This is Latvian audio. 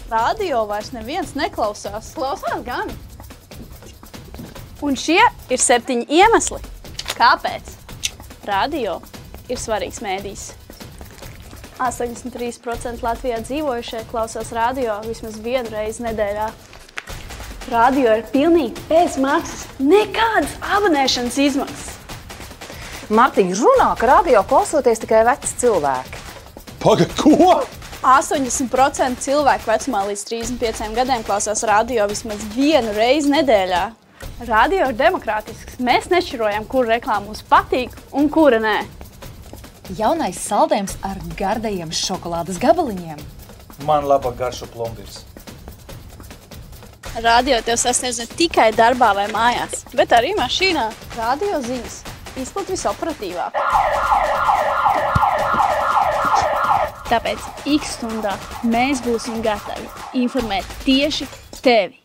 Radio vairs neviens neklausās. Klausās gan. Un šie ir 7 iemesli. Kāpēc? Radio ir svarīgs mēdījis. 83% Latvijā dzīvojušie klausās radio vismaz vienu reizi nedēļā. Radio ir pilnīgi bez maksas, nekādas abonēšanas izmaksas. Martiņa runā, ka radio klausoties tikai veci cilvēki. Paga, ko? 80% cilvēku vecumā līdz 35 gadiem klausās radio vismaz vienu reizi nedēļā. Radio ir demokrātisks. Mēs nešķirojam, kura reklāma mums patīk un kura nē. Jaunais saldējums ar gardajiem šokolādes gabaliņiem. Man labāk garšo plombirs. Radio tev sasniedz ne tikai darbā vai mājās, bet arī mašīnā. Radio ziņas izplat visoperatīvāk. Tāpēc X stundā mēs būsim gatavi informēt tieši tevi.